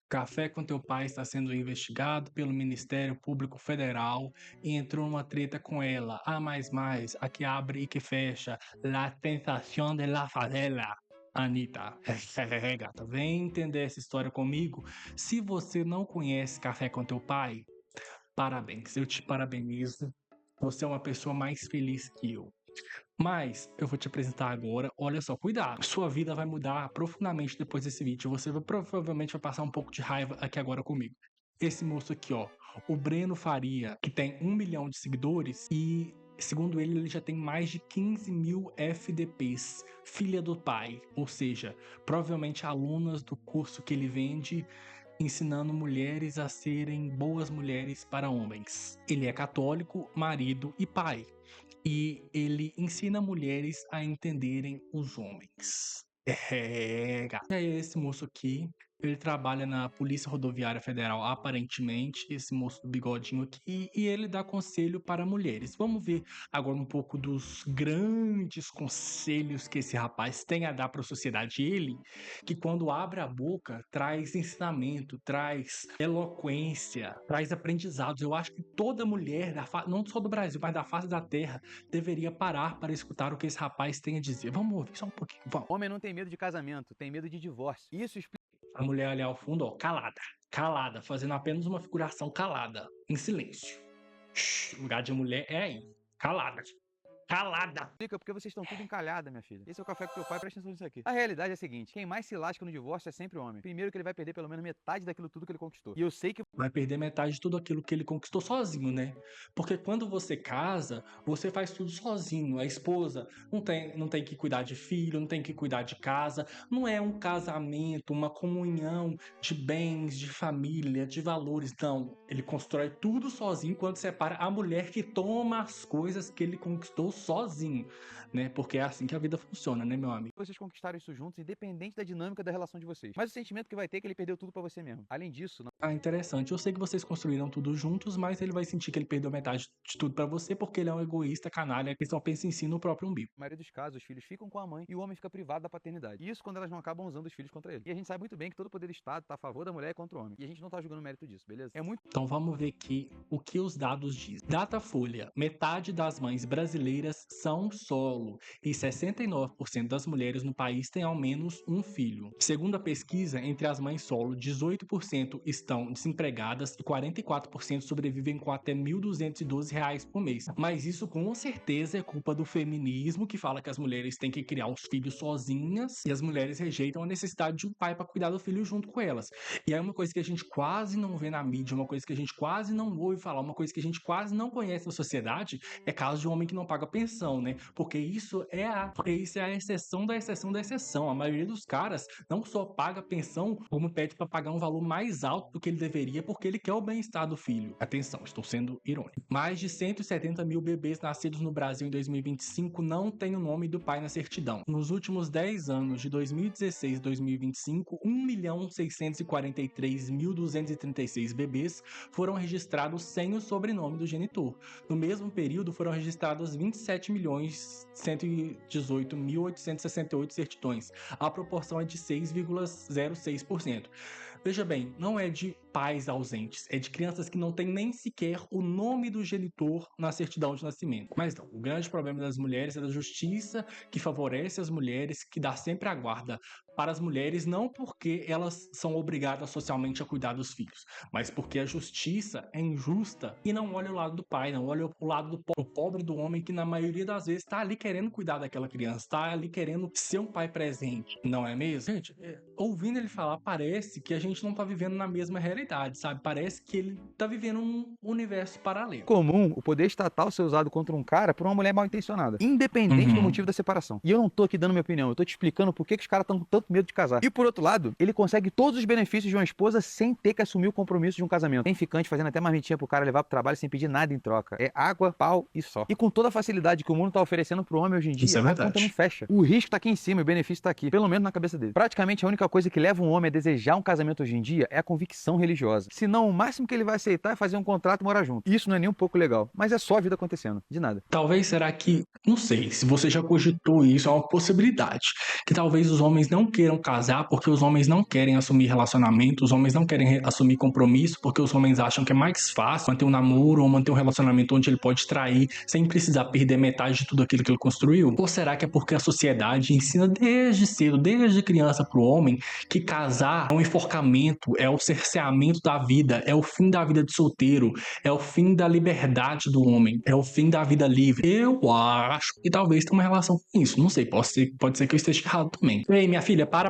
Café com teu pai está sendo investigado pelo Ministério Público Federal e entrou numa treta com ela. A que abre e que fecha. La tentación de la favela. Anitta. Gata, vem entender essa história comigo. Se você não conhece Café com teu pai, parabéns, eu te parabenizo. Você é uma pessoa mais feliz que eu. Mas eu vou te apresentar agora, olha só, cuidado. Sua vida vai mudar profundamente depois desse vídeo. Você provavelmente vai passar um pouco de raiva aqui agora comigo. Esse moço aqui, ó, o Breno Faria, que tem 1 milhão de seguidores e, segundo ele já tem mais de 15 mil FDPs, filha do pai. Ou seja, provavelmente alunas do curso que ele vende, ensinando mulheres a serem boas mulheres para homens. Ele é católico, marido e pai. E ele ensina mulheres a entenderem os homens. Gata. É esse moço aqui. Ele trabalha na Polícia Rodoviária Federal, aparentemente, esse moço do bigodinho aqui, e ele dá conselho para mulheres. Vamos ver agora um pouco dos grandes conselhos que esse rapaz tem a dar para a sociedade. Ele, que quando abre a boca, traz ensinamento, traz eloquência, traz aprendizados. Eu acho que toda mulher, não só do Brasil, mas da face da terra, deveria parar para escutar o que esse rapaz tem a dizer. Vamos ouvir só um pouquinho, vamos. Homem não tem medo de casamento, tem medo de divórcio. Isso explica. A mulher ali ao fundo, ó, calada, fazendo apenas uma figuração calada, em silêncio. O lugar de mulher é aí, calada. Explica porque vocês estão tudo encalhada, minha filha. Esse é o café com teu pai, presta atenção nisso aqui. A realidade é a seguinte: quem mais se lasca no divórcio é sempre o homem. Primeiro que ele vai perder pelo menos metade daquilo tudo que ele conquistou. E eu sei que vai perder metade de tudo aquilo que ele conquistou sozinho, né? Porque quando você casa, você faz tudo sozinho. A esposa não tem que cuidar de filho, não tem que cuidar de casa. Não é um casamento, uma comunhão de bens, de família, de valores. Não. Ele constrói tudo sozinho quando separa a mulher que toma as coisas que ele conquistou sozinho, né? Porque é assim que a vida funciona, né, meu amigo? vocês conquistaram isso juntos, independente da dinâmica da relação de vocês. Mas o sentimento que vai ter é que ele perdeu tudo pra você mesmo. Além disso, não... Ah, interessante. Eu sei que vocês construíram tudo juntos, mas ele vai sentir que ele perdeu metade de tudo pra você porque ele é um egoísta, canalha, que só pensa em si no próprio umbigo. Na maioria dos casos, os filhos ficam com a mãe e o homem fica privado da paternidade. Isso quando elas não acabam usando os filhos contra ele. E a gente sabe muito bem que todo o poder do Estado tá a favor da mulher e contra o homem. E a gente não tá julgando o mérito disso, beleza? É muito... Então vamos ver aqui o que os dados dizem. Datafolha: metade das mães brasileiras são solo e 69% das mulheres no país têm ao menos um filho. Segundo a pesquisa, entre as mães solo, 18% estão desempregadas e 44% sobrevivem com até R$ 1.212 por mês. Mas isso com certeza é culpa do feminismo, que fala que as mulheres têm que criar os filhos sozinhas e as mulheres rejeitam a necessidade de um pai para cuidar do filho junto com elas. E é uma coisa que a gente quase não vê na mídia, uma coisa que a gente quase não ouve falar, uma coisa que a gente quase não conhece na sociedade, é caso de um homem que não paga pensão, né? Porque isso é a exceção da exceção da exceção. A maioria dos caras não só paga pensão, como pede para pagar um valor mais alto do que ele deveria, porque ele quer o bem-estar do filho. Atenção, estou sendo irônico. Mais de 170 mil bebês nascidos no Brasil em 2025 não têm o nome do pai na certidão. Nos últimos 10 anos, de 2016 a 2025, 1.643.236 bebês foram registrados sem o sobrenome do genitor. No mesmo período, foram registradas 27.118.868 certidões. A proporção é de 6,06%. Veja bem, não é de pais ausentes, é de crianças que não têm nem sequer o nome do genitor na certidão de nascimento. Mas não, o grande problema das mulheres é da justiça, que favorece as mulheres, que dá sempre a guarda para as mulheres, não porque elas são obrigadas socialmente a cuidar dos filhos, mas porque a justiça é injusta e não olha o lado do pai, não olha o lado do pobre do homem, que na maioria das vezes está ali querendo cuidar daquela criança, está ali querendo ser um pai presente, não é mesmo? Gente, ouvindo ele falar, parece que a gente não tá vivendo na mesma realidade, sabe? Parece que ele tá vivendo um universo paralelo. comum o poder estatal ser usado contra um cara por uma mulher mal intencionada, independente do motivo da separação. E eu não tô aqui dando minha opinião, eu tô te explicando por que os caras estão com tanto medo de casar. E por outro lado, ele consegue todos os benefícios de uma esposa sem ter que assumir o compromisso de um casamento. Tem ficante fazendo até marmitinha pro cara levar pro trabalho sem pedir nada em troca. É água, pau e só. E com toda a facilidade que o mundo tá oferecendo pro homem hoje em dia, Isso é a verdade. conta não fecha. O risco tá aqui em cima e o benefício tá aqui, pelo menos na cabeça dele. Praticamente a única coisa que leva um homem a desejar um casamento hoje em dia é a convicção religiosa. Senão, o máximo que ele vai aceitar é fazer um contrato e morar junto. Isso não é nem um pouco legal, mas é só a vida acontecendo, de nada. Talvez, será que, não sei, se você já cogitou isso, é uma possibilidade, que talvez os homens não queiram casar porque os homens não querem assumir relacionamento, os homens não querem assumir compromisso porque os homens acham que é mais fácil manter um namoro ou manter um relacionamento onde ele pode trair sem precisar perder metade de tudo aquilo que ele construiu? Ou será que é porque a sociedade ensina desde cedo, desde criança pro homem, que casar é um enforcamento, é o cerceamento da vida, é o fim da vida de solteiro, é o fim da liberdade do homem, é o fim da vida livre? Eu acho que talvez tenha uma relação com isso. Não sei, pode ser que eu esteja errado também. Ei, minha filha, para.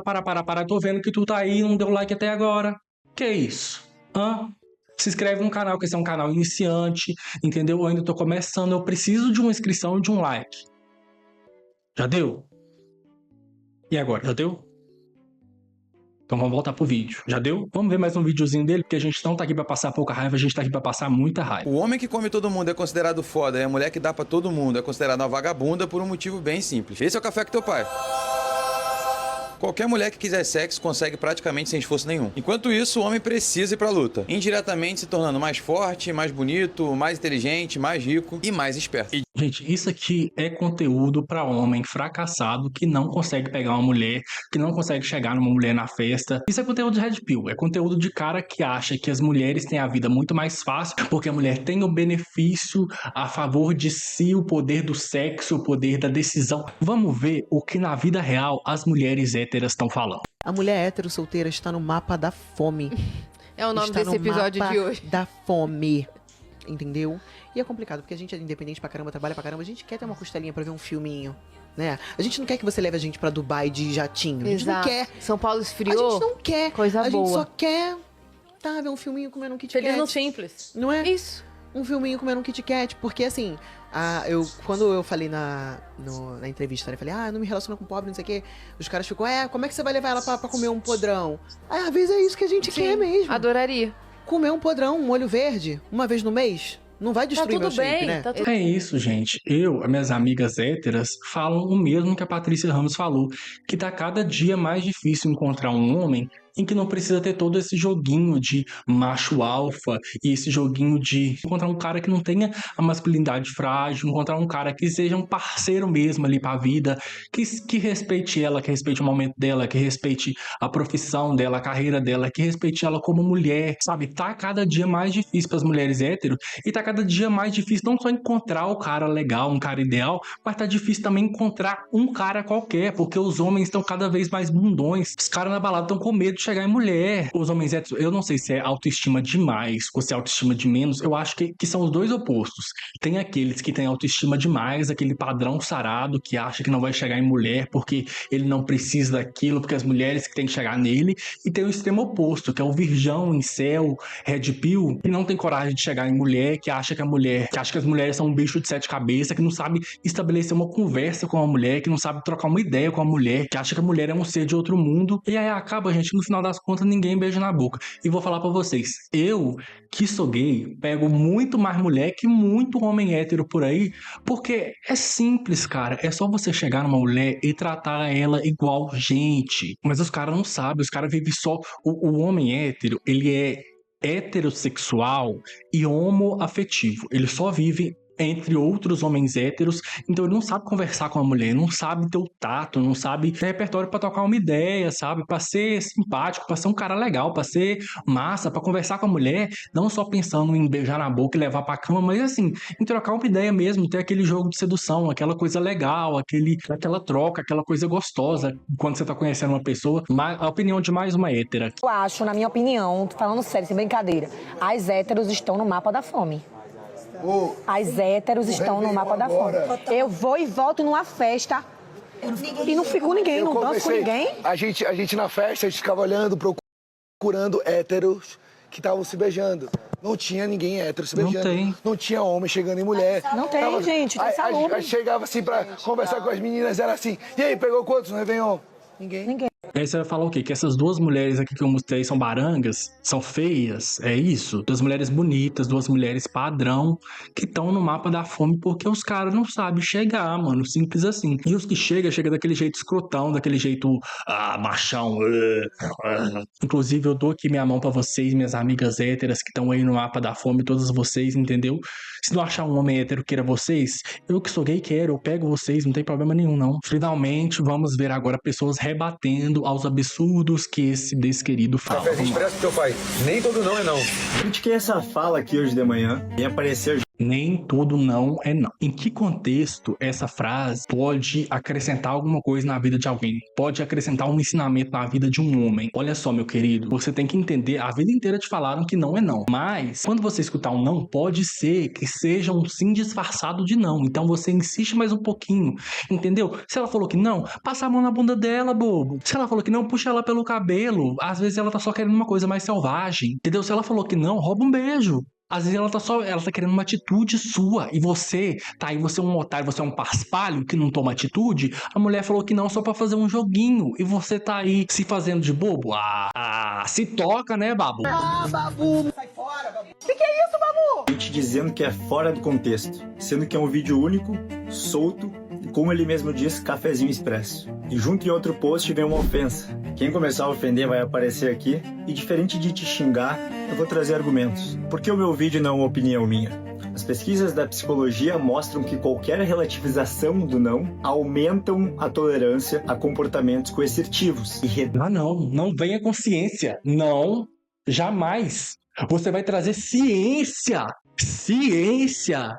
Tô vendo que tu tá aí e não deu like até agora. Que isso? Hã? Se inscreve no canal, que esse é um canal iniciante, entendeu? Eu ainda tô começando, eu preciso de uma inscrição e de um like. Já deu? E agora, já deu? Então vamos voltar pro vídeo. Já deu? Vamos ver mais um videozinho dele, porque a gente não tá aqui pra passar pouca raiva, a gente tá aqui pra passar muita raiva. O homem que come todo mundo é considerado foda, e a mulher que dá pra todo mundo é considerada uma vagabunda por um motivo bem simples. Esse é o café com teu pai. Qualquer mulher que quiser sexo consegue praticamente sem esforço nenhum. Enquanto isso, o homem precisa ir pra luta, indiretamente se tornando mais forte, mais bonito, mais inteligente, mais rico e mais esperto. Gente, isso aqui é conteúdo pra homem fracassado que não consegue pegar uma mulher, que não consegue chegar numa mulher na festa. Isso é conteúdo de Red Pill, é conteúdo de cara que acha que as mulheres têm a vida muito mais fácil porque a mulher tem o benefício a favor de si, o poder do sexo, o poder da decisão. Vamos ver o que na vida real as mulheres héteras estão falando. A mulher hétero solteira está no mapa da fome. É o nome Está desse no episódio mapa de hoje. da fome. Entendeu? E é complicado, porque a gente é independente pra caramba, trabalha pra caramba, a gente quer ter uma costelinha pra ver um filminho, né? A gente não quer que você leve a gente pra Dubai de jatinho. A gente não quer. São Paulo A esfriou. gente não quer. Coisa a boa. gente só quer, ver um filminho comendo um Kit Feliz no Kat. simples. Não é? Isso. Um filminho comendo um Kit Kat. Porque assim, quando eu falei na entrevista, né? Falei, não me relaciona com pobre, não sei o quê. Os caras ficam, como é que você vai levar ela pra comer um podrão? Aí, às vezes é isso que a gente quer mesmo. Adoraria. Comer um podrão, um molho verde, uma vez no mês. Não vai destruir Tá tudo meu shape, bem, né? tá tudo... É isso, gente. As minhas amigas héteras falam o mesmo que a Patrícia Ramos falou, que tá cada dia mais difícil encontrar um homem em que não precisa ter todo esse joguinho de macho alfa e esse joguinho de encontrar um cara que não tenha a masculinidade frágil, encontrar um cara que seja um parceiro mesmo ali pra vida, que respeite ela, que respeite o momento dela, que respeite a profissão dela, a carreira dela, que respeite ela como mulher, sabe? Tá cada dia mais difícil pras mulheres héteros e tá cada dia mais difícil não só encontrar o cara legal, um cara ideal, mas tá difícil também encontrar um cara qualquer, porque os homens estão cada vez mais bundões. Os caras na balada estão com medo de chegar em mulher. Os homens héteros, eu não sei se é autoestima demais ou se é autoestima de menos, eu acho que são os dois opostos. Tem aqueles que têm autoestima demais, aquele padrão sarado que acha que não vai chegar em mulher porque ele não precisa daquilo, porque as mulheres que têm que chegar nele, e tem o extremo oposto, que é o virgão, incel, red pill, que não tem coragem de chegar em mulher, que acha que as mulheres são um bicho de sete cabeças, que não sabe estabelecer uma conversa com a mulher, que não sabe trocar uma ideia com a mulher, que acha que a mulher é um ser de outro mundo, e aí acaba, gente, no final das contas, ninguém beija na boca. E vou falar pra vocês, eu, que sou gay, pego muito mais mulher que muito homem hétero por aí, porque é simples, cara, é só você chegar numa mulher e tratar ela igual gente. Mas os caras não sabem, os caras vivem só... O homem hétero, ele é heterossexual e homoafetivo. Ele só vive entre outros homens héteros, então ele não sabe conversar com a mulher, não sabe ter o tato, não sabe ter repertório pra trocar uma ideia, sabe? Pra ser simpático, pra ser um cara legal, pra ser massa, pra conversar com a mulher, não só pensando em beijar na boca e levar pra cama, mas assim, em trocar uma ideia mesmo, ter aquele jogo de sedução, aquela coisa legal, aquela troca, aquela coisa gostosa quando você tá conhecendo uma pessoa. A opinião de mais uma hétera. Eu acho, na minha opinião, tô falando sério, sem brincadeira, as héteros estão no mapa da fome. As héteros estão no mapa da fome. Eu vou e volto numa festa e não fico com ninguém, não danço com ninguém. A gente na festa, a gente ficava olhando, procurando héteros que estavam se beijando. Não tinha ninguém hétero se beijando. Não tem. Não tinha homem chegando em mulher. Não tem, gente, tem salão. Aí chegava assim pra conversar com as meninas, era assim, e aí, pegou quantos no Réveillon? Ninguém. Aí você vai falar o quê? Que essas duas mulheres aqui que eu mostrei são barangas? São feias? É isso? Duas mulheres bonitas, duas mulheres padrão, que estão no mapa da fome porque os caras não sabem chegar, mano. Simples assim. E os que chegam daquele jeito escrotão, daquele jeito, machão. Inclusive, eu dou aqui minha mão pra vocês, minhas amigas héteras que estão aí no mapa da fome, todas vocês, entendeu? Se não achar um homem hétero queira vocês, eu que sou gay quero, eu pego vocês, não tem problema nenhum, não. Finalmente, vamos ver agora pessoas rebatendo devido aos absurdos que esse desquerido fala. Cafézinho expresso pro teu pai. Nem todo não é não. Critiquei essa fala aqui hoje de manhã e apareceu. Nem todo não é não. Em que contexto essa frase pode acrescentar alguma coisa na vida de alguém? Pode acrescentar um ensinamento na vida de um homem? Olha só, meu querido, você tem que entender, a vida inteira te falaram que não é não. Mas, quando você escutar um não, pode ser que seja um sim disfarçado de não. Então você insiste mais um pouquinho, entendeu? Se ela falou que não, passa a mão na bunda dela, bobo. Se ela falou que não, puxa ela pelo cabelo. Às vezes ela tá só querendo uma coisa mais selvagem, entendeu? Se ela falou que não, rouba um beijo. Às vezes ela tá querendo uma atitude sua, e você tá aí, você é um otário, você é um paspalho que não toma atitude. A mulher falou que não só pra fazer um joguinho, e você tá aí se fazendo de bobo. Se toca, né, babu? Babu! Sai fora, Babu! Que é isso, Babu? Gente dizendo que é fora do contexto, sendo que é um vídeo único, solto, e como ele mesmo diz, cafezinho expresso. E junto em outro post vem uma ofensa. Quem começar a ofender vai aparecer aqui, e diferente de te xingar, eu vou trazer argumentos. Porque o meu vídeo não é uma opinião minha. As pesquisas da psicologia mostram que qualquer relativização do não aumentam a tolerância a comportamentos coercitivos. Não venha com ciência. Não, jamais. Você vai trazer ciência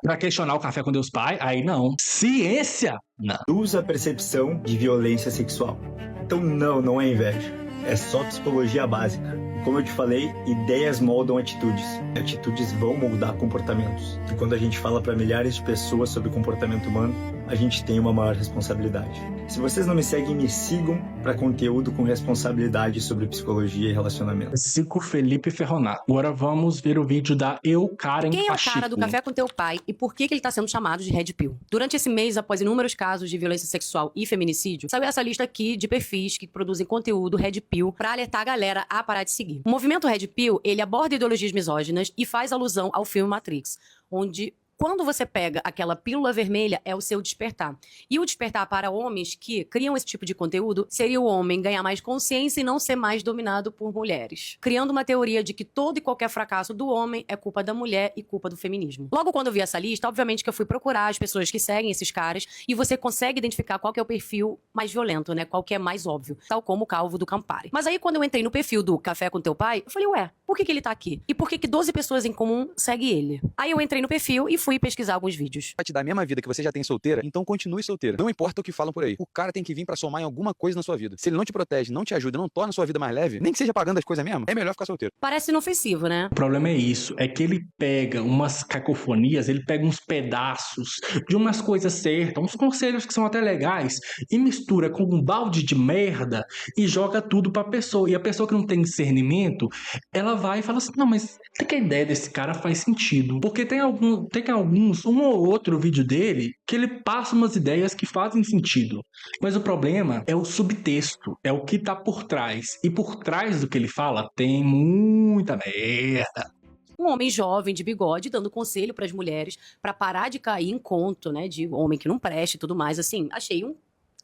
pra questionar o café com Deus Pai? Aí não. Ciência? Não. Reduz a percepção de violência sexual. Então não é inveja. É só psicologia básica. Como eu te falei, ideias moldam atitudes. Atitudes vão moldar comportamentos. E quando a gente fala para milhares de pessoas sobre comportamento humano, a gente tem uma maior responsabilidade. Se vocês não me seguem, me sigam para conteúdo com responsabilidade sobre psicologia e relacionamento. Sigo Felipe Ferronato. Agora vamos ver o vídeo da Karen Quem é o Pacheco. cara do Café com Teu Pai e por que ele está sendo chamado de Red Pill? Durante esse mês, após inúmeros casos de violência sexual e feminicídio, saiu essa lista aqui de perfis que produzem conteúdo Red Pill para alertar a galera a parar de seguir. O movimento Red Pill, ele aborda ideologias misóginas e faz alusão ao filme Matrix, onde quando você pega aquela pílula vermelha, é o seu despertar. E o despertar para homens que criam esse tipo de conteúdo seria o homem ganhar mais consciência e não ser mais dominado por mulheres. Criando uma teoria de que todo e qualquer fracasso do homem é culpa da mulher e culpa do feminismo. Logo quando eu vi essa lista, obviamente que eu fui procurar as pessoas que seguem esses caras e você consegue identificar qual que é o perfil mais violento, né? Qual que é mais óbvio. Tal como o Calvo do Campari. Mas aí quando eu entrei no perfil do Café com Teu Pai, eu falei, ué, por que ele tá aqui? E por que 12 pessoas em comum seguem ele? Aí eu entrei no perfil e fui pesquisar alguns vídeos. Vai te dar a mesma vida que você já tem solteira, então continue solteira. Não importa o que falam por aí. O cara tem que vir pra somar em alguma coisa na sua vida. Se ele não te protege, não te ajuda, não torna a sua vida mais leve, nem que seja pagando as coisas mesmo, é melhor ficar solteiro. Parece inofensivo, né? O problema é isso, é que ele pega umas cacofonias, ele pega uns pedaços de umas coisas certas, uns conselhos que são até legais, e mistura com um balde de merda e joga tudo pra pessoa. E a pessoa que não tem discernimento, ela vai e fala assim, não, mas até que a ideia desse cara faz sentido. Porque tem alguns, um ou outro vídeo dele, que ele passa umas ideias que fazem sentido. Mas o problema é o subtexto, é o que tá por trás. E por trás do que ele fala, tem muita merda. Um homem jovem, de bigode, dando conselho pras mulheres pra parar de cair em conto, né, de homem que não preste e tudo mais, assim, achei um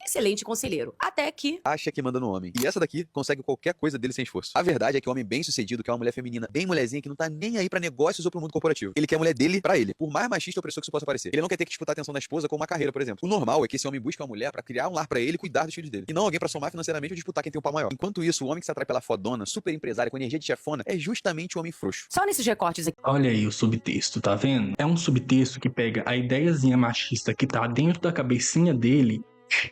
excelente conselheiro. Até que... acha que manda no homem. E essa daqui consegue qualquer coisa dele sem esforço. A verdade é que o homem bem sucedido quer uma mulher feminina, bem mulherzinha, que não tá nem aí pra negócios ou pro mundo corporativo. Ele quer a mulher dele pra ele. Por mais machista ou opressor que isso possa parecer. Ele não quer ter que disputar a atenção da esposa com uma carreira, por exemplo. O normal é que esse homem busque uma mulher pra criar um lar pra ele e cuidar dos filhos dele. E não alguém pra somar financeiramente ou disputar quem tem um pau maior. Enquanto isso, o homem que se atrai pela fodona, super empresária, com energia de chefona, é justamente o homem frouxo. Só nesses recortes aqui. Olha aí o subtexto, tá vendo? É um subtexto que pega a ideiazinha machista que tá dentro da cabecinha dele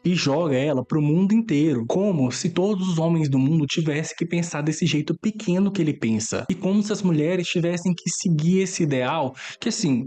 e joga ela pro mundo inteiro, como se todos os homens do mundo tivessem que pensar desse jeito pequeno que ele pensa, e como se as mulheres tivessem que seguir esse ideal, que assim,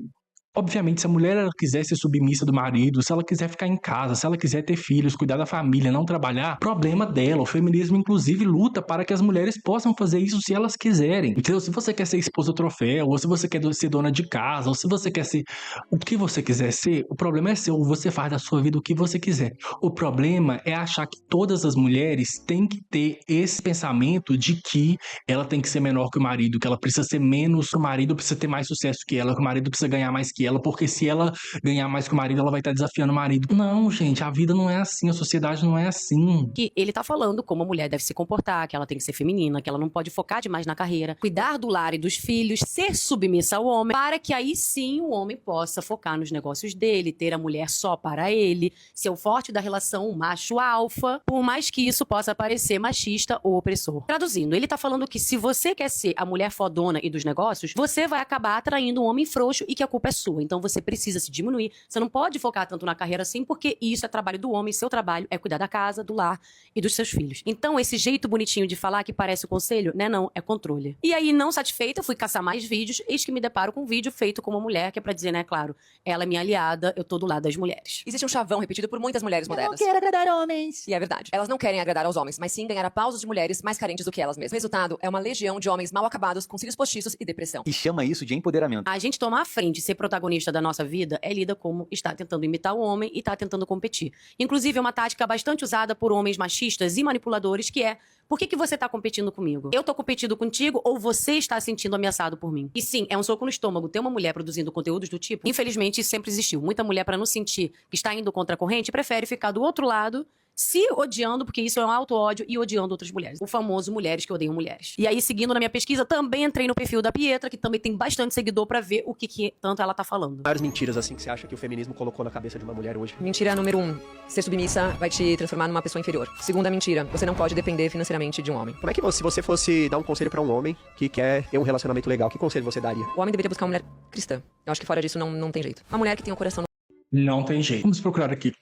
obviamente, se a mulher ela quiser ser submissa do marido, se ela quiser ficar em casa, se ela quiser ter filhos, cuidar da família, não trabalhar, problema dela. O feminismo, inclusive, luta para que as mulheres possam fazer isso se elas quiserem. Entendeu? Se você quer ser esposa troféu, ou se você quer ser dona de casa, ou se você quer ser o que você quiser ser, o problema é seu. Você faz da sua vida o que você quiser. O problema é achar que todas as mulheres têm que ter esse pensamento de que ela tem que ser menor que o marido, que ela precisa ser menos que o marido, precisa ter mais sucesso que ela, que o marido precisa ganhar mais que ela, porque se ela ganhar mais que o marido, ela vai estar desafiando o marido. Não, gente, a vida não é assim, a sociedade não é assim. Que ele tá falando como a mulher deve se comportar, que ela tem que ser feminina, que ela não pode focar demais na carreira, cuidar do lar e dos filhos, ser submissa ao homem, para que aí sim o homem possa focar nos negócios dele, ter a mulher só para ele, ser o forte da relação, o macho alfa, por mais que isso possa parecer machista ou opressor. Traduzindo, ele tá falando que se você quer ser a mulher fodona e dos negócios, você vai acabar atraindo um homem frouxo e que a culpa é sua. Então você precisa se diminuir, você não pode focar tanto na carreira assim, porque isso é trabalho do homem, seu trabalho é cuidar da casa, do lar e dos seus filhos. Então esse jeito bonitinho de falar que parece o conselho, né, não, é controle. E aí, não satisfeita, eu fui caçar mais vídeos, eis que me deparo com um vídeo feito com uma mulher, que é pra dizer, né, claro, ela é minha aliada, eu tô do lado das mulheres. Existe um chavão repetido por muitas mulheres modernas. Eu não quero agradar homens. E é verdade. Elas não querem agradar aos homens, mas sim ganhar aplausos de mulheres mais carentes do que elas mesmas. O resultado é uma legião de homens mal acabados, com cílios postiços e depressão. E chama isso de empoderamento. A gente tomar a frente e ser protagonista da nossa vida é lida como está tentando imitar o homem e está tentando competir. Inclusive, é uma tática bastante usada por homens machistas e manipuladores, que é: por que você tá competindo comigo? Eu tô competindo contigo ou você está se sentindo ameaçado por mim? E sim, é um soco no estômago ter uma mulher produzindo conteúdos do tipo. Infelizmente, isso sempre existiu. Muita mulher, para não sentir que está indo contra a corrente, prefere ficar do outro lado, se odiando, porque isso é um auto-ódio, e odiando outras mulheres. O famoso mulheres que odeiam mulheres. E aí, seguindo na minha pesquisa, também entrei no perfil da Pietra, que também tem bastante seguidor, pra ver o que tanto ela tá falando. Várias mentiras, assim, que você acha que o feminismo colocou na cabeça de uma mulher hoje. Mentira número 1. Ser submissa vai te transformar numa pessoa inferior. Segunda mentira. Você não pode depender financeiramente de um homem. Como é que se você fosse dar um conselho pra um homem que quer ter um relacionamento legal, que conselho você daria? O homem deveria buscar uma mulher cristã. Eu acho que fora disso não tem jeito. Uma mulher que tenha um coração Não tem jeito. Vamos procurar aqui.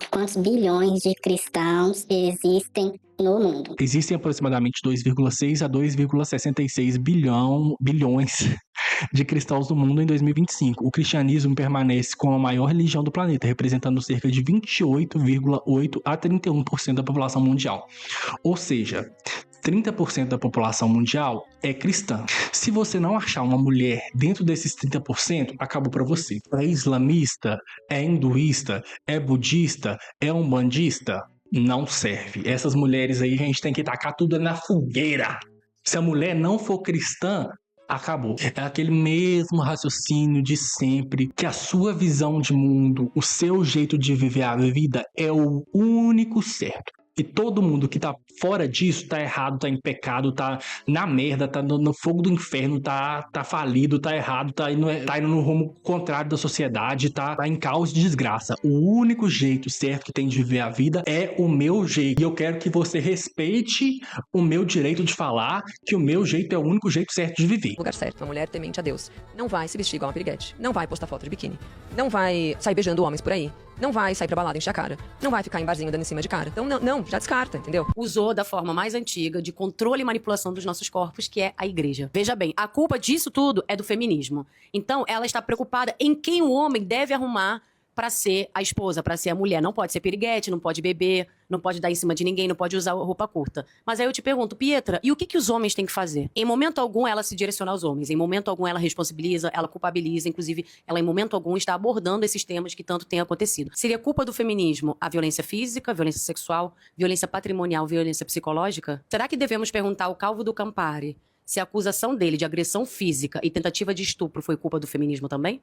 Quantos bilhões de cristãos existem no mundo? Existem aproximadamente 2,6 a 2,66 bilhões de cristãos no mundo em 2025. O cristianismo permanece como a maior religião do planeta, representando cerca de 28,8 a 31% da população mundial. Ou seja, 30% da população mundial é cristã. Se você não achar uma mulher dentro desses 30%, acabou pra você. É islamista? É hinduísta? É budista? É umbandista? Não serve. Essas mulheres aí, a gente tem que tacar tudo na fogueira. Se a mulher não for cristã, acabou. É aquele mesmo raciocínio de sempre, que a sua visão de mundo, o seu jeito de viver a vida é o único certo. E todo mundo que tá fora disso tá errado, tá em pecado, tá na merda, tá no fogo do inferno, tá falido, tá errado, tá indo no rumo contrário da sociedade, tá em caos e desgraça. O único jeito certo que tem de viver a vida é o meu jeito. E eu quero que você respeite o meu direito de falar que o meu jeito é o único jeito certo de viver. lugar certo. Uma mulher temente a Deus não vai se vestir igual uma piriguete. Não vai postar foto de biquíni. Não vai sair beijando homens por aí. Não vai sair pra balada, encher a cara. Não vai ficar em barzinho dando em cima de cara. Então, não, já descarta, entendeu? Usou da forma mais antiga de controle e manipulação dos nossos corpos, que é a igreja. Veja bem, a culpa disso tudo é do feminismo. Então, ela está preocupada em quem o homem deve arrumar pra ser a esposa, pra ser a mulher. Não pode ser piriguete, não pode beber, não pode dar em cima de ninguém, não pode usar roupa curta. Mas aí eu te pergunto, Pietra, e o que os homens têm que fazer? Em momento algum ela se direciona aos homens, em momento algum ela responsabiliza, ela culpabiliza, inclusive ela em momento algum está abordando esses temas que tanto têm acontecido. Seria culpa do feminismo a violência física, a violência sexual, violência patrimonial, violência psicológica? Será que devemos perguntar ao Calvo do Campari se a acusação dele de agressão física e tentativa de estupro foi culpa do feminismo também?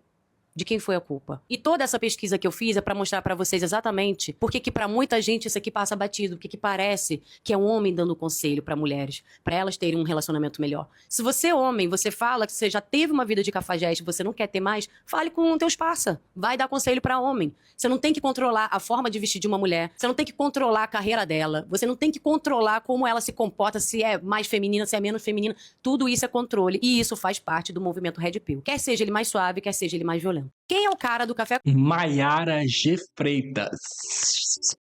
De quem foi a culpa? E toda essa pesquisa que eu fiz é pra mostrar pra vocês exatamente por que pra muita gente isso aqui passa batido, porque que parece que é um homem dando conselho pra mulheres, pra elas terem um relacionamento melhor. Se você, homem, você fala que você já teve uma vida de cafajeste, você não quer ter mais, fale com teus parça. Vai dar conselho pra homem. Você não tem que controlar a forma de vestir de uma mulher, você não tem que controlar a carreira dela, você não tem que controlar como ela se comporta, se é mais feminina, se é menos feminina. Tudo isso é controle e isso faz parte do movimento Red Pill. Quer seja ele mais suave, quer seja ele mais violento. Quem é o cara do café? Maiara G. Freitas.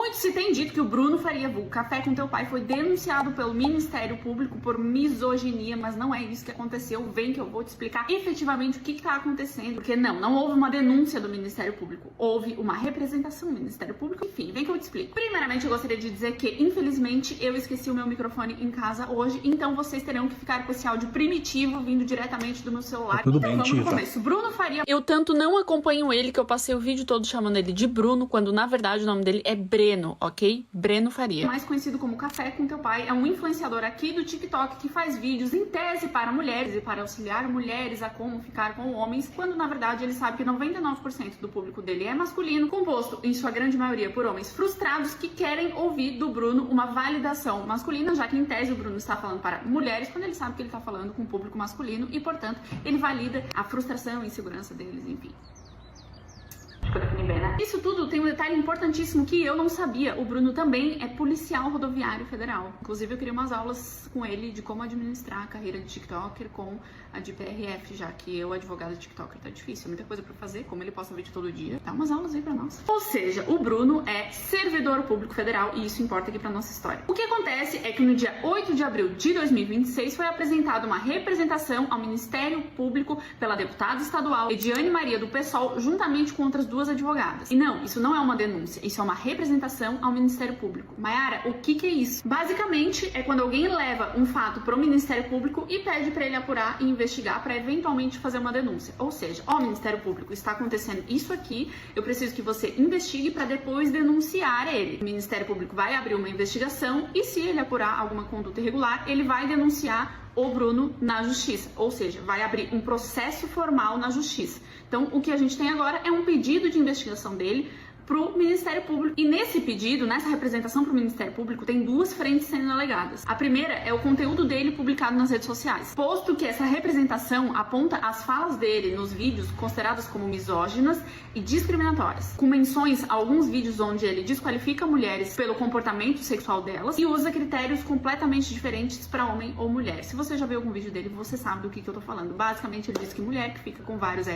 Muito se tem dito que o Bruno Faria, vulgo Café com Teu Pai, foi denunciado pelo Ministério Público por misoginia, mas não é isso que aconteceu. Vem que eu vou te explicar efetivamente o que está acontecendo. Porque não houve uma denúncia do Ministério Público. Houve uma representação do Ministério Público. Enfim, vem que eu te explico. Primeiramente, eu gostaria de dizer que, infelizmente, eu esqueci o meu microfone em casa hoje, então vocês terão que ficar com esse áudio primitivo vindo diretamente do meu celular. Tudo então, bem, vamos no Tiva. começo. Bruno Faria, eu tanto não acompanho acompanham ele, que eu passei o vídeo todo chamando ele de Bruno, quando na verdade o nome dele é Breno, ok? Breno Faria. Mais conhecido como Café com Teu Pai, é um influenciador aqui do TikTok que faz vídeos em tese para mulheres e para auxiliar mulheres a como ficar com homens, quando na verdade ele sabe que 99% do público dele é masculino, composto em sua grande maioria por homens frustrados que querem ouvir do Bruno uma validação masculina, já que em tese o Bruno está falando para mulheres, quando ele sabe que ele está falando com o público masculino e, portanto, ele valida a frustração e insegurança deles, enfim. Acho que eu defini bem, né? Isso tudo tem um detalhe importantíssimo que eu não sabia. O Bruno também é policial rodoviário federal. Inclusive, eu queria umas aulas com ele de como administrar a carreira de TikToker com a de PRF, já que eu, advogado de TikToker, tá difícil, muita coisa pra fazer, como ele posta vídeo todo dia. Dá umas aulas aí pra nós. Ou seja, o Bruno é servidor público federal e isso importa aqui pra nossa história. O que acontece é que no dia 8 de abril de 2026 foi apresentada uma representação ao Ministério Público pela deputada estadual Ediane Maria do PSOL, juntamente com outras duas advogadas. E não, isso não é uma denúncia, isso é uma representação ao Ministério Público. Mayara, o que é isso? Basicamente, é quando alguém leva um fato pro Ministério Público e pede pra ele apurar e investigar para eventualmente fazer uma denúncia. Ou seja, ó, Ministério Público, está acontecendo isso aqui, eu preciso que você investigue para depois denunciar ele. O Ministério Público vai abrir uma investigação e se ele apurar alguma conduta irregular, ele vai denunciar o Bruno na justiça, ou seja, vai abrir um processo formal na justiça. Então, o que a gente tem agora é um pedido de investigação dele para o Ministério Público. E nesse pedido, nessa representação para o Ministério Público, tem duas frentes sendo alegadas. A primeira é o conteúdo dele publicado nas redes sociais. Posto que essa representação aponta as falas dele nos vídeos consideradas como misóginas e discriminatórias, com menções a alguns vídeos onde ele desqualifica mulheres pelo comportamento sexual delas e usa critérios completamente diferentes para homem ou mulher. Se você já viu algum vídeo dele, você sabe do que eu tô falando. Basicamente, ele diz que mulher que fica com vários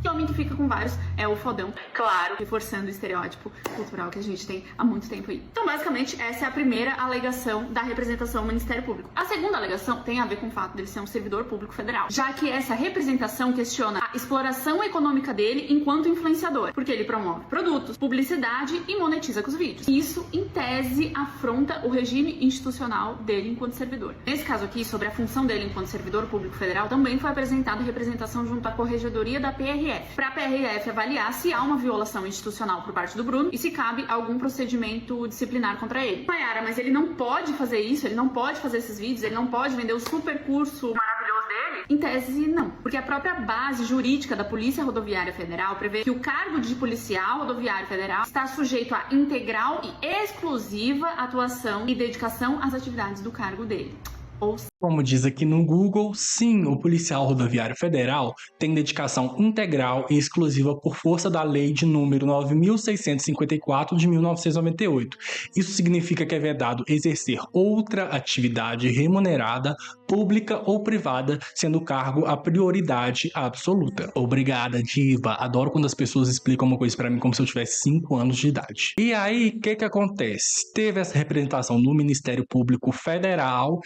e homem que fica com vários é o fodão, claro, reforçando o estereótipo cultural que a gente tem há muito tempo aí. Então, basicamente, essa é a primeira alegação da representação ao Ministério Público. A segunda alegação tem a ver com o fato dele ser um servidor público federal, já que essa representação questiona a exploração econômica dele enquanto influenciador, porque ele promove produtos, publicidade e monetiza com os vídeos. Isso, em tese, afronta o regime institucional dele enquanto servidor. Nesse caso aqui, sobre a função dele enquanto servidor público federal, também foi apresentada representação junto à Corregedoria da PRF, para a PRF avaliar se há uma violação institucional por parte do Bruno e se cabe algum procedimento disciplinar contra ele. Mayara, mas ele não pode fazer isso, ele não pode fazer esses vídeos, ele não pode vender o super curso maravilhoso dele? Em tese, não. Porque a própria base jurídica da Polícia Rodoviária Federal prevê que o cargo de policial rodoviário federal está sujeito à integral e exclusiva atuação e dedicação às atividades do cargo dele. Como diz aqui no Google, sim, o policial rodoviário federal tem dedicação integral e exclusiva por força da lei de número 9.654 de 1998. Isso significa que é vedado exercer outra atividade remunerada, pública ou privada, sendo o cargo a prioridade absoluta. Obrigada, diva. Adoro quando as pessoas explicam uma coisa pra mim como se eu tivesse 5 anos de idade. E aí, o que acontece? Teve essa representação no Ministério Público Federal.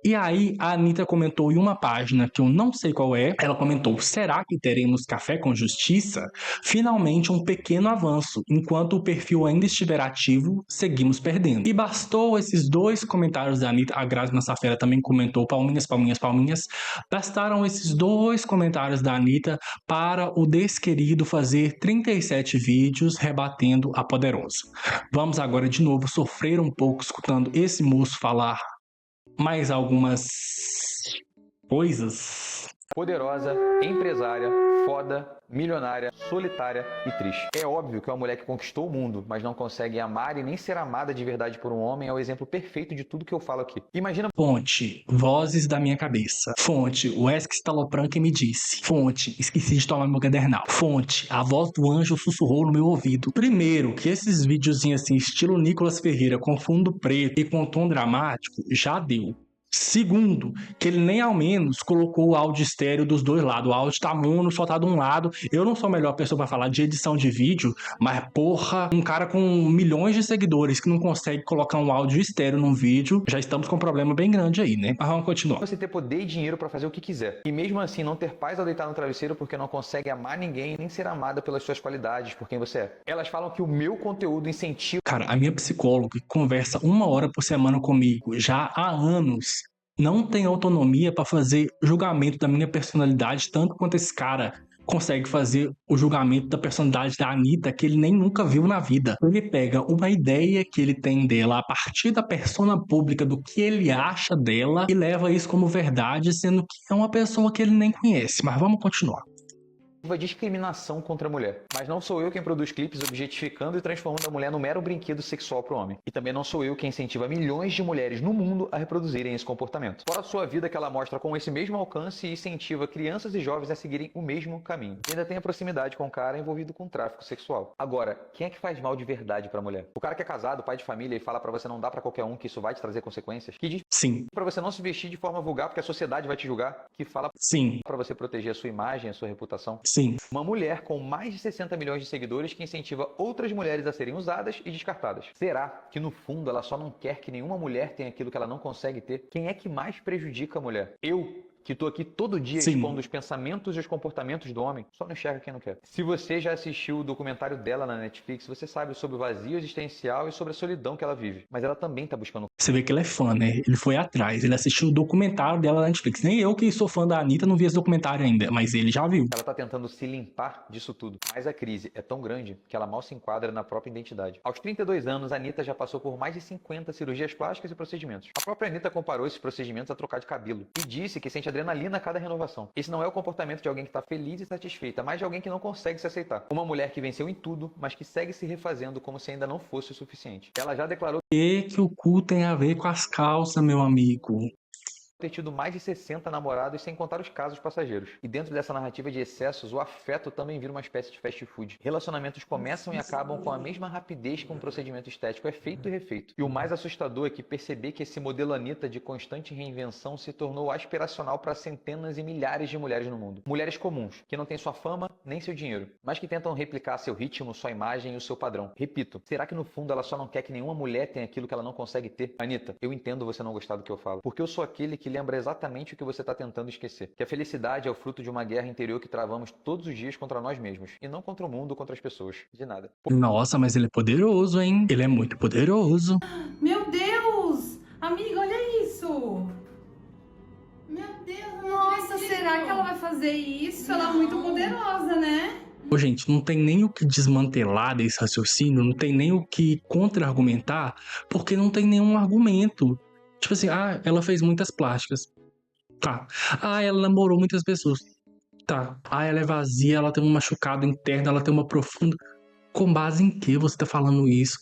E aí, a Anitta comentou em uma página que eu não sei qual é, ela comentou, será que teremos café com justiça? Finalmente um pequeno avanço, enquanto o perfil ainda estiver ativo, seguimos perdendo. E bastou esses 2 comentários da Anitta, a Grazi Massafera também comentou, palminhas, palminhas, palminhas, bastaram esses 2 comentários da Anitta para o desquerido fazer 37 vídeos rebatendo a poderosa. Vamos agora de novo sofrer um pouco escutando esse moço falar mais algumas coisas. Poderosa, empresária, foda, milionária, solitária e triste. É óbvio que uma mulher que conquistou o mundo, mas não consegue amar e nem ser amada de verdade por um homem é o exemplo perfeito de tudo que eu falo aqui. Imagina... Fonte, vozes da minha cabeça. Fonte, o Wesley Stalopram que me disse. Fonte, esqueci de tomar meu cadernal. Fonte, a voz do anjo sussurrou no meu ouvido. Primeiro, que esses videozinhos assim, estilo Nicolas Ferreira, com fundo preto e com tom dramático, já deu. Segundo, que ele nem ao menos colocou o áudio estéreo dos dois lados. O áudio tá mono, só tá de um lado. Eu não sou a melhor pessoa pra falar de edição de vídeo, mas porra, um cara com milhões de seguidores que não consegue colocar um áudio estéreo num vídeo, já estamos com um problema bem grande aí, né? Mas vamos continuar. Você ter poder e dinheiro pra fazer o que quiser. E mesmo assim não ter paz ao deitar no travesseiro porque não consegue amar ninguém nem ser amada pelas suas qualidades, por quem você é. Elas falam que o meu conteúdo incentiva... Cara, a minha psicóloga que conversa 1 hora por semana comigo já há anos não tem autonomia para fazer julgamento da minha personalidade tanto quanto esse cara consegue fazer o julgamento da personalidade da Anitta que ele nem nunca viu na vida. Ele pega uma ideia que ele tem dela a partir da persona pública, do que ele acha dela, e leva isso como verdade, sendo que é uma pessoa que ele nem conhece. Mas vamos continuar. Discriminação contra a mulher. Mas não sou eu quem produz clipes objetificando e transformando a mulher num mero brinquedo sexual para o homem. E também não sou eu quem incentiva milhões de mulheres no mundo a reproduzirem esse comportamento. Fora a sua vida que ela mostra com esse mesmo alcance e incentiva crianças e jovens a seguirem o mesmo caminho. E ainda tem a proximidade com o cara envolvido com tráfico sexual. Agora, quem é que faz mal de verdade pra mulher? O cara que é casado, pai de família, e fala pra você não dar pra qualquer um, que isso vai te trazer consequências? Que diz Sim. pra você não se vestir de forma vulgar porque a sociedade vai te julgar? Que fala Sim. pra você proteger a sua imagem, a sua reputação? Sim. Uma mulher com mais de 60 milhões de seguidores que incentiva outras mulheres a serem usadas e descartadas. Será que no fundo ela só não quer que nenhuma mulher tenha aquilo que ela não consegue ter? Quem é que mais prejudica a mulher? Eu, que tô aqui todo dia expondo os pensamentos e os comportamentos do homem, só não enxerga quem não quer. Se você já assistiu o documentário dela na Netflix, você sabe sobre o vazio existencial e sobre a solidão que ela vive. Mas ela também tá buscando... Você vê que ele é fã, né? Ele foi atrás, ele assistiu o documentário dela na Netflix. Nem eu, que sou fã da Anitta, não vi esse documentário ainda, mas ele já viu. Ela tá tentando se limpar disso tudo. Mas a crise é tão grande que ela mal se enquadra na própria identidade. Aos 32 anos, a Anitta já passou por mais de 50 cirurgias plásticas e procedimentos. A própria Anitta comparou esses procedimentos a trocar de cabelo e disse que sente adrenalina a cada renovação. Esse não é o comportamento de alguém que está feliz e satisfeita, mas de alguém que não consegue se aceitar. Uma mulher que venceu em tudo, mas que segue se refazendo como se ainda não fosse o suficiente. Ela já declarou que o cu tem a ver com as calças, meu amigo? Ter tido mais de 60 namorados sem contar os casos passageiros. E dentro dessa narrativa de excessos, o afeto também vira uma espécie de fast food. Relacionamentos começam e acabam com a mesma rapidez que um procedimento estético é feito e refeito. E o mais assustador é que perceber que esse modelo Anitta de constante reinvenção se tornou aspiracional para centenas e milhares de mulheres no mundo. Mulheres comuns, que não têm sua fama nem seu dinheiro, mas que tentam replicar seu ritmo, sua imagem e o seu padrão. Repito, será que no fundo ela só não quer que nenhuma mulher tenha aquilo que ela não consegue ter? Anitta, eu entendo você não gostar do que eu falo, porque eu sou aquele que lembra exatamente o que você está tentando esquecer. Que a felicidade é o fruto de uma guerra interior que travamos todos os dias contra nós mesmos. E não contra o mundo ou contra as pessoas. De nada. Nossa, mas ele é poderoso, hein? Ele é muito poderoso. Meu Deus! Amiga, olha isso! Meu Deus, nossa, será que ela vai fazer isso? Ela é muito poderosa, né? Ô, gente, não tem nem o que desmantelar desse raciocínio, não tem nem o que contra-argumentar, porque não tem nenhum argumento. Tipo assim, ela fez muitas plásticas. Tá. Ela namorou muitas pessoas. Tá. Ela é vazia, ela tem um machucado interno, ela tem uma profunda... Com base em que você tá falando isso?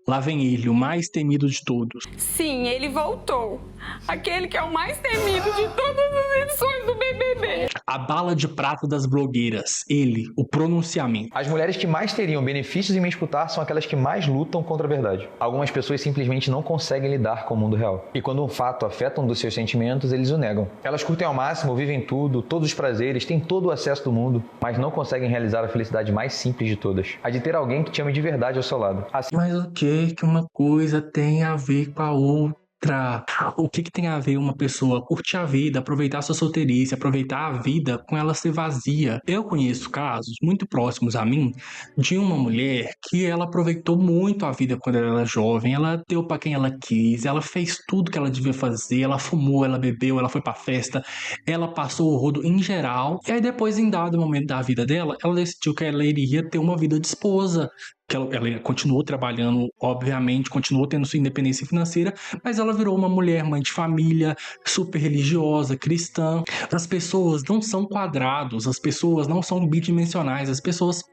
Lá vem ele, o mais temido de todos. Sim, ele voltou. Aquele que é o mais temido de todas as edições do BBB. A bala de prata das blogueiras. Ele, o pronunciamento. As mulheres que mais teriam benefícios em me escutar são aquelas que mais lutam contra a verdade. Algumas pessoas simplesmente não conseguem lidar com o mundo real. E quando um fato afeta um dos seus sentimentos, eles o negam. Elas curtem ao máximo, vivem tudo, todos os prazeres, têm todo o acesso do mundo, mas não conseguem realizar a felicidade mais simples de todas. A de ter alguém que te ame de verdade ao seu lado. Assim... Mas o que uma coisa tem a ver com a outra? O que tem a ver uma pessoa curtir a vida, aproveitar sua solteirice, aproveitar a vida com ela ser vazia? Eu conheço casos muito próximos a mim de uma mulher que ela aproveitou muito a vida quando ela era jovem, ela deu pra quem ela quis, ela fez tudo que ela devia fazer, ela fumou, ela bebeu, ela foi pra festa, ela passou o rodo em geral, e aí depois, em dado momento da vida dela, ela decidiu que ela iria ter uma vida de esposa, que ela continuou trabalhando, obviamente, continuou tendo sua independência financeira, mas ela virou uma mulher, mãe de família, super religiosa, cristã. As pessoas não são quadrados, as pessoas não são bidimensionais, as pessoas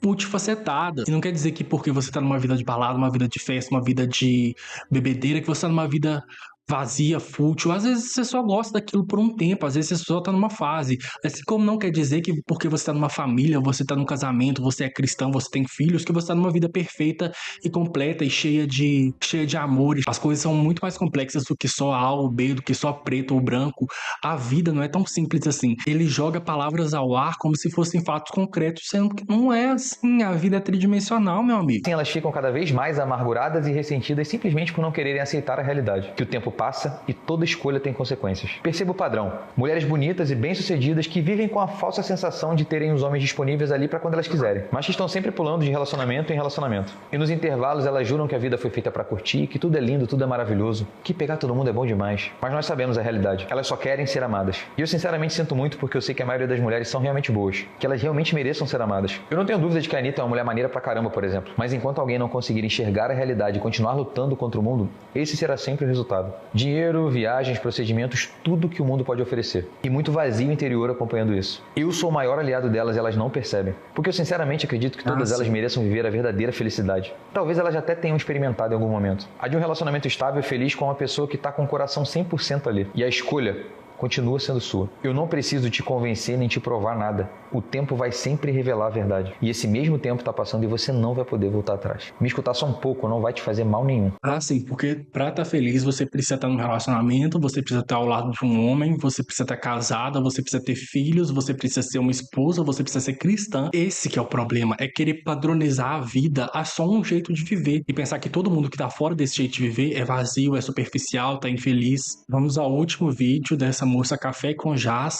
multifacetadas. E não quer dizer que porque você tá numa vida de balada, uma vida de festa, uma vida de bebedeira, que você tá numa vida vazia, fútil. Às vezes você só gosta daquilo por um tempo, às vezes você só tá numa fase. Assim como não quer dizer que porque você tá numa família, você tá num casamento, você é cristão, você tem filhos, que você tá numa vida perfeita e completa e cheia de amores. As coisas são muito mais complexas do que só A ou B, do que só preto ou branco. A vida não é tão simples assim. Ele joga palavras ao ar como se fossem fatos concretos, sendo que não é assim. A vida é tridimensional, meu amigo. Sim, elas ficam cada vez mais amarguradas e ressentidas simplesmente por não quererem aceitar a realidade. Que o tempo passa e toda escolha tem consequências. Perceba o padrão. Mulheres bonitas e bem-sucedidas que vivem com a falsa sensação de terem os homens disponíveis ali para quando elas quiserem, mas que estão sempre pulando de relacionamento em relacionamento. E nos intervalos elas juram que a vida foi feita para curtir, que tudo é lindo, tudo é maravilhoso, que pegar todo mundo é bom demais. Mas nós sabemos a realidade. Elas só querem ser amadas. E eu sinceramente sinto muito porque eu sei que a maioria das mulheres são realmente boas, que elas realmente mereçam ser amadas. Eu não tenho dúvida de que a Anitta é uma mulher maneira pra caramba, por exemplo. Mas enquanto alguém não conseguir enxergar a realidade e continuar lutando contra o mundo, esse será sempre o resultado. Dinheiro, viagens, procedimentos, tudo que o mundo pode oferecer. E muito vazio interior acompanhando isso. Eu sou o maior aliado delas e elas não percebem. Porque eu sinceramente acredito que todas elas mereçam viver a verdadeira felicidade. Talvez elas até tenham experimentado em algum momento. A de um relacionamento estável e feliz com uma pessoa que tá com o coração 100% ali. E a escolha continua sendo sua. Eu não preciso te convencer nem te provar nada. O tempo vai sempre revelar a verdade. E esse mesmo tempo está passando e você não vai poder voltar atrás. Me escutar só um pouco não vai te fazer mal nenhum. Sim, porque pra estar feliz você precisa estar num relacionamento, você precisa estar ao lado de um homem, você precisa estar casada, você precisa ter filhos, você precisa ser uma esposa, você precisa ser cristã. Esse que é o problema, é querer padronizar a vida a só um jeito de viver e pensar que todo mundo que tá fora desse jeito de viver é vazio, é superficial, tá infeliz. Vamos ao último vídeo dessa moça Café com Jazz,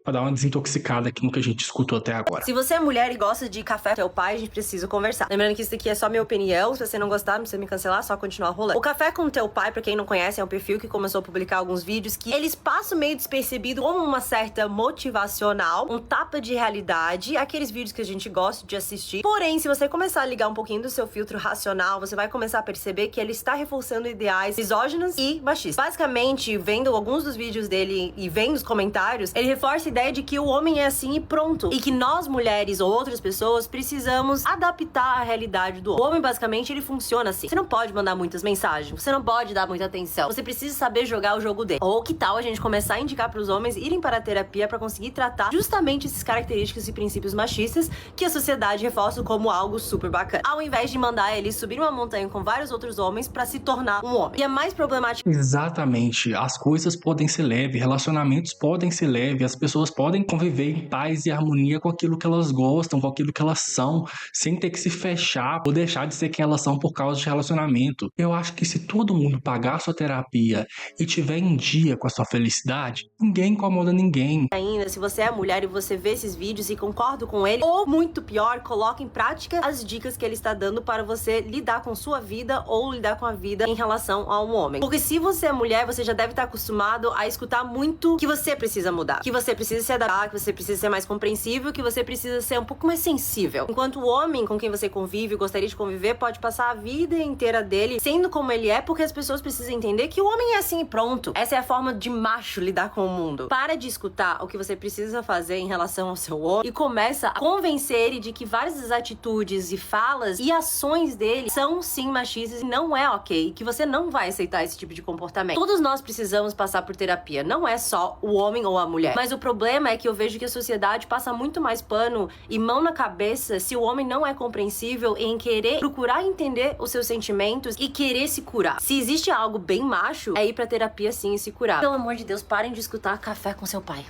pra dar uma desintoxicada aqui no que a gente escutou até agora. Se você é mulher e gosta de café com teu pai, a gente precisa conversar. Lembrando que isso aqui é só minha opinião. Se você não gostar, não precisa me cancelar, só continuar rolando. O Café com Teu Pai, pra quem não conhece, é um perfil que começou a publicar alguns vídeos que eles passam meio despercebido como uma certa motivacional, um tapa de realidade, aqueles vídeos que a gente gosta de assistir. Porém, se você começar a ligar um pouquinho do seu filtro racional, você vai começar a perceber que ele está reforçando ideais misóginos e machistas. Basicamente, vendo alguns dos vídeos dele e vendo os comentários, ele reforça a ideia de que o homem é assim e pronto. E que nós, mulheres ou outras pessoas, precisamos adaptar a realidade do homem. O homem, basicamente, ele funciona assim. Você não pode mandar muitas mensagens, você não pode dar muita atenção. Você precisa saber jogar o jogo dele. Ou que tal a gente começar a indicar para os homens irem para a terapia para conseguir tratar justamente essas características e princípios machistas que a sociedade reforça como algo super bacana. Ao invés de mandar ele subir uma montanha com vários outros homens para se tornar um homem. E é mais problemático. Exatamente. As coisas podem ser leves, relacionamentos podem ser leves, as pessoas podem conviver em paz e harmonia com aquilo que elas gostam, com aquilo que elas são, sem ter que se fechar ou deixar de ser quem elas são por causa de relacionamento. Eu acho que se todo mundo pagar a sua terapia e tiver em dia com a sua felicidade, ninguém incomoda ninguém. Ainda, se você é mulher e você vê esses vídeos e concorda com ele, ou muito pior, coloque em prática as dicas que ele está dando para você lidar com sua vida ou lidar com a vida em relação a um homem. Porque se você é mulher, você já deve estar acostumado a escutar muito que você precisa mudar, que você precisa se adaptar, que você precisa ser mais compreensível, que você precisa ser um pouco mais sensível. Enquanto o homem com quem você convive, gostaria de conviver, pode passar a vida inteira dele sendo como ele é, porque as pessoas precisam entender que o homem é assim e pronto. Essa é a forma de macho lidar com o mundo. Para de escutar o que você precisa fazer em relação ao seu homem e começa a convencer ele de que várias das atitudes e falas e ações dele são sim machistas e não é ok, que você não vai aceitar esse tipo de comportamento. Todos nós precisamos passar por terapia, não é só o homem ou a mulher. Mas o problema é que eu vejo que a sociedade passa muito mais pano e mão na cabeça se o homem não é compreensível em querer procurar entender os seus sentimentos e querer se curar. Se existe algo bem macho, é ir pra terapia sim e se curar. Pelo amor de Deus, parem de escutar Café com Seu Pai.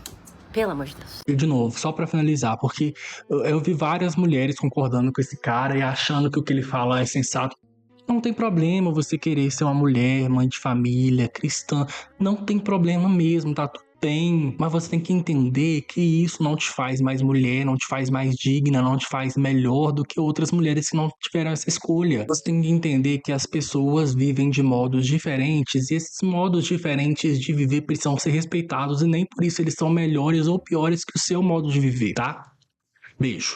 Pelo amor de Deus. E de novo, só pra finalizar, porque eu vi várias mulheres concordando com esse cara e achando que o que ele fala é sensato. Não tem problema você querer ser uma mulher, mãe de família, cristã. Não tem problema mesmo, tá? Tem, mas você tem que entender que isso não te faz mais mulher, não te faz mais digna, não te faz melhor do que outras mulheres que não tiveram essa escolha. Você tem que entender que as pessoas vivem de modos diferentes e esses modos diferentes de viver precisam ser respeitados e nem por isso eles são melhores ou piores que o seu modo de viver, tá? Beijo.